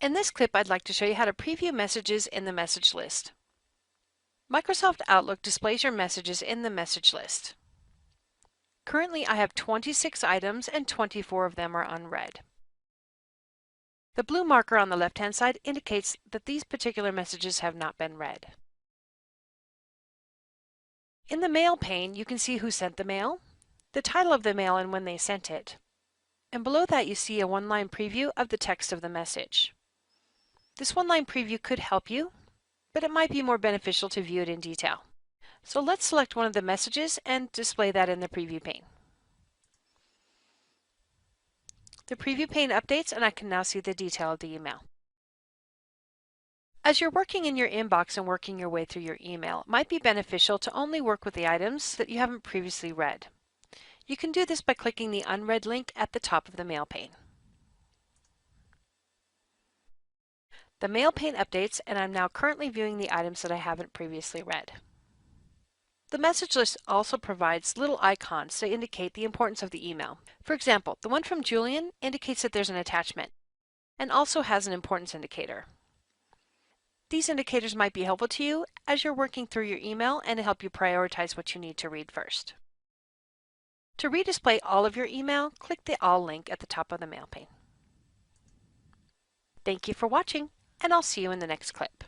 In this clip, I'd like to show you how to preview messages in the message list. Microsoft Outlook displays your messages in the message list. Currently, I have 26 items and 24 of them are unread. The blue marker on the left-hand side indicates that these particular messages have not been read. In the Mail pane, you can see who sent the mail, the title of the mail and when they sent it, and below that you see a one-line preview of the text of the message. This one-line preview could help you, but it might be more beneficial to view it in detail. So let's select one of the messages and display that in the preview pane. The preview pane updates and I can now see the detail of the email. As you're working in your inbox and working your way through your email, it might be beneficial to only work with the items that you haven't previously read. You can do this by clicking the unread link at the top of the mail pane. The mail pane updates and I'm now currently viewing the items that I haven't previously read. The message list also provides little icons to indicate the importance of the email. For example, the one from Julian indicates that there's an attachment and also has an importance indicator. These indicators might be helpful to you as you're working through your email and to help you prioritize what you need to read first. To redisplay all of your email, click the All link at the top of the mail pane. Thank you for watching, and I'll see you in the next clip.